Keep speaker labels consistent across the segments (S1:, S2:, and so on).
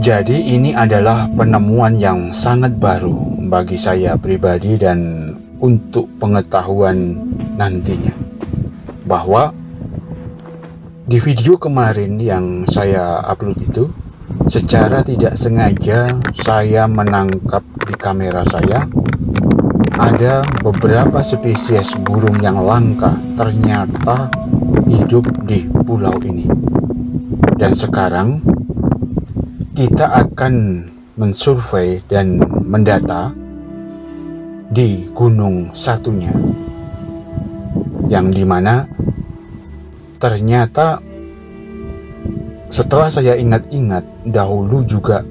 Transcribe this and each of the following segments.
S1: Jadi ini adalah penemuan yang sangat baru bagi saya pribadi dan untuk pengetahuan nantinya, bahwa di video kemarin yang saya upload itu, secara tidak sengaja saya menangkap di kamera saya ada beberapa spesies burung yang langka ternyata hidup di pulau ini. Dan sekarang kita akan mensurvei dan mendata di gunung satunya, yang dimana ternyata setelah saya ingat-ingat dahulu juga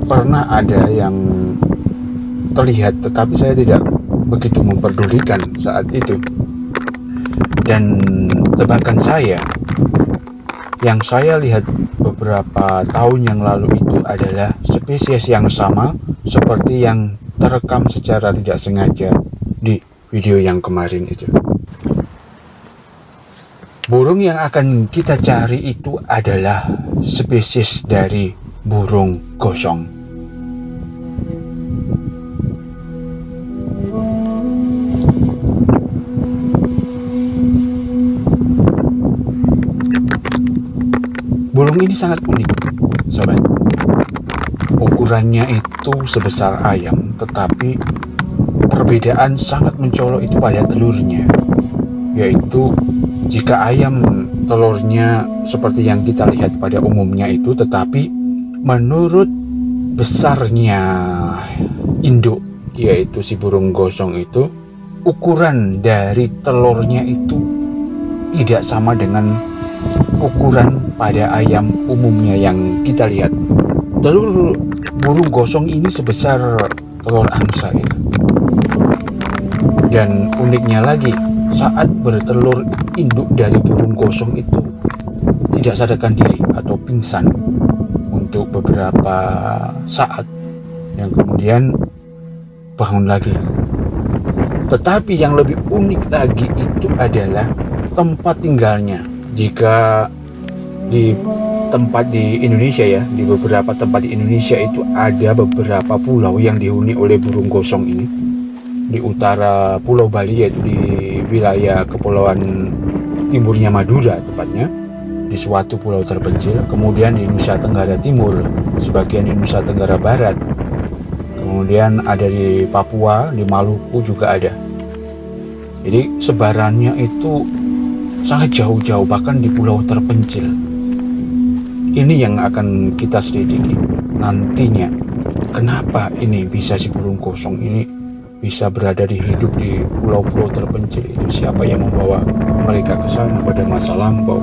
S1: pernah ada yang terlihat, tetapi saya tidak begitu memperdulikan saat itu. Dan tebakan saya yang saya lihat beberapa tahun yang lalu itu adalah spesies yang sama seperti yang terekam secara tidak sengaja di video yang kemarin itu. Burung yang akan kita cari itu adalah spesies dari burung gosong. Burung ini sangat unik, sobat. Ukurannya itu sebesar ayam, tetapi perbedaan sangat mencolok itu pada telurnya. Yaitu jika ayam telurnya seperti yang kita lihat pada umumnya itu, tetapi menurut besarnya induk, yaitu si burung gosong itu, ukuran dari telurnya itu tidak sama dengan ukuran pada ayam umumnya yang kita lihat. Telur burung gosong ini sebesar telur angsa itu. Dan uniknya lagi, saat bertelur induk dari burung gosong itu tidak sadarkan diri atau pingsan untuk beberapa saat, yang kemudian bangun lagi. Tetapi yang lebih unik lagi itu adalah tempat tinggalnya. Jika di tempat di Indonesia ya, di beberapa tempat di Indonesia itu ada beberapa pulau yang dihuni oleh burung gosong ini. Di utara Pulau Bali, yaitu di wilayah Kepulauan Timurnya Madura tepatnya, di suatu pulau terpencil. Kemudian di Nusa Tenggara Timur, sebagian di Nusa Tenggara Barat. Kemudian ada di Papua, di Maluku juga ada. Jadi sebarannya itu sangat jauh-jauh, bahkan di pulau terpencil. Ini yang akan kita selidiki nantinya. Kenapa ini bisa si burung gosong ini bisa berada di hidup di pulau-pulau terpencil itu? Siapa yang membawa mereka ke sana pada masa lampau?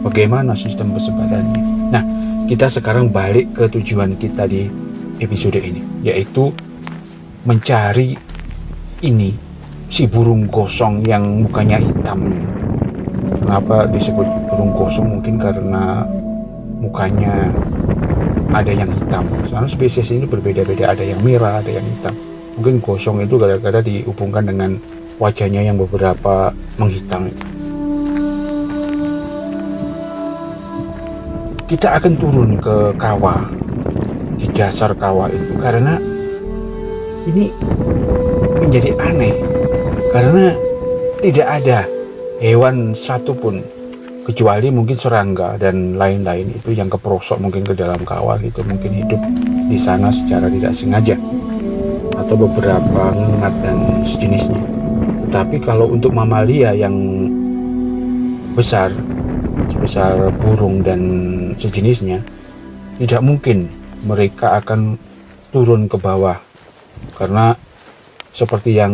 S1: Bagaimana sistem persebarannya? Nah, kita sekarang balik ke tujuan kita di episode ini, yaitu mencari ini si burung gosong yang mukanya hitam ini. Kenapa disebut burung gosong? Mungkin karena mukanya ada yang hitam. Soalnya spesies ini berbeda-beda, ada yang merah, ada yang hitam. Mungkin gosong itu gara-gara dihubungkan dengan wajahnya yang beberapa menghitam. Kita akan turun ke kawah, di dasar kawah itu, karena ini menjadi aneh. Karena tidak ada hewan satupun kecuali mungkin serangga dan lain-lain itu yang keperosok mungkin ke dalam kawah gitu, mungkin hidup di sana secara tidak sengaja, atau beberapa ngengat dan sejenisnya. Tetapi kalau untuk mamalia yang besar sebesar burung dan sejenisnya, tidak mungkin mereka akan turun ke bawah, karena seperti yang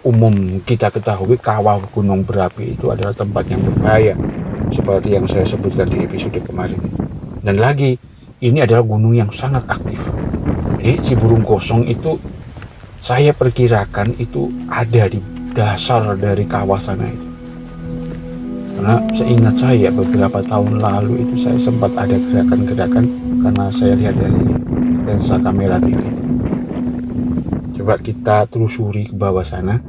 S1: umum kita ketahui, kawah gunung berapi itu adalah tempat yang berbahaya, seperti yang saya sebutkan di episode kemarin. Dan lagi, ini adalah gunung yang sangat aktif. Jadi si burung gosong itu saya perkirakan itu ada di dasar dari kawah sana itu. Karena seingat saya beberapa tahun lalu itu saya sempat ada gerakan-gerakan, karena saya lihat dari lensa kamera TV. Coba kita telusuri ke bawah sana.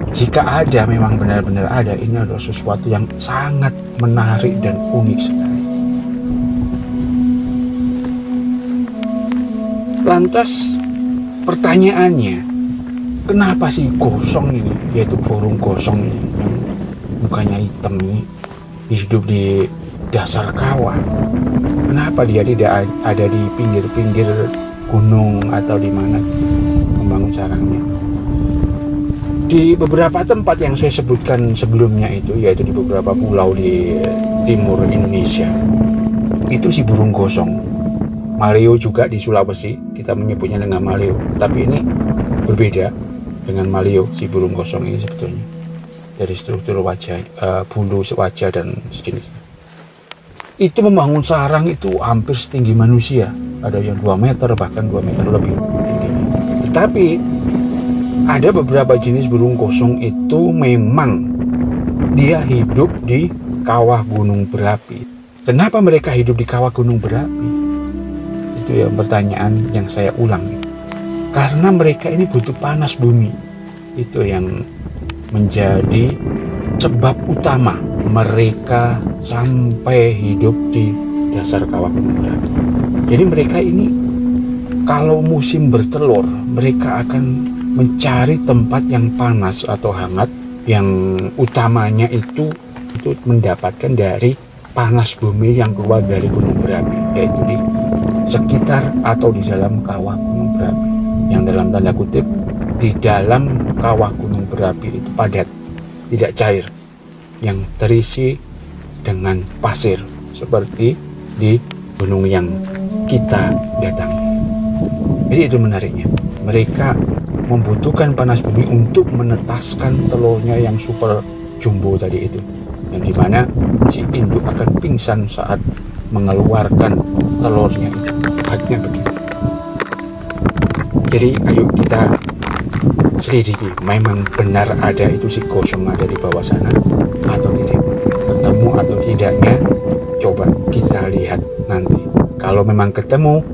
S1: Jika ada, memang benar-benar ada, ini adalah sesuatu yang sangat menarik dan unik sekali. Lantas pertanyaannya, kenapa sih gosong ini, yaitu burung gosong ini yang mukanya hitam ini hidup di dasar kawah? Kenapa dia tidak ada di pinggir-pinggir gunung atau di mana membangun sarangnya? Di beberapa tempat yang saya sebutkan sebelumnya itu, yaitu di beberapa pulau di timur Indonesia, itu si burung gosong. Maleo juga di Sulawesi, kita menyebutnya dengan maleo, tapi ini berbeda dengan maleo, si burung gosong ini sebetulnya. Dari struktur wajah, bulu wajah dan sejenisnya. Itu membangun sarang itu hampir setinggi manusia. Ada yang 2 meter, bahkan 2 meter lebih tingginya. Tetapi ada beberapa jenis burung gosong itu memang dia hidup di kawah gunung berapi. Kenapa mereka hidup di kawah gunung berapi? Itu ya pertanyaan yang saya ulang. Karena mereka ini butuh panas bumi. Itu yang menjadi sebab utama mereka sampai hidup di dasar kawah gunung berapi. Jadi mereka ini kalau musim bertelur, mereka akan mencari tempat yang panas atau hangat, yang utamanya itu mendapatkan dari panas bumi yang keluar dari gunung berapi, yaitu di sekitar atau di dalam kawah gunung berapi, yang dalam tanda kutip di dalam kawah gunung berapi itu padat, tidak cair, yang terisi dengan pasir seperti di gunung yang kita datangi. Jadi itu menariknya, mereka membutuhkan panas bumi untuk menetaskan telurnya yang super jumbo tadi itu, yang dimana si induk akan pingsan saat mengeluarkan telurnya itu. Haknya begitu. Jadi ayo kita selidiki, memang benar ada itu si gosong ada di bawah sana atau tidak, ketemu atau tidaknya coba kita lihat nanti. Kalau memang ketemu,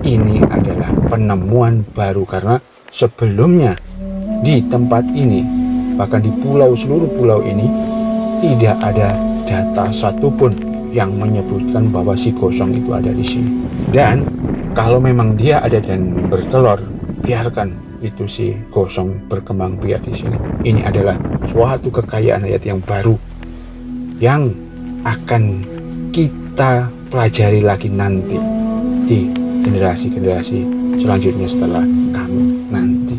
S1: ini adalah penemuan baru, karena sebelumnya di tempat ini, bahkan di seluruh pulau ini, tidak ada data satupun yang menyebutkan bahwa si gosong itu ada di sini. Dan kalau memang dia ada dan bertelur, biarkan itu si gosong berkembang biak di sini. Ini adalah suatu kekayaan hayat yang baru yang akan kita pelajari lagi nanti di generasi-generasi selanjutnya setelah kami nanti.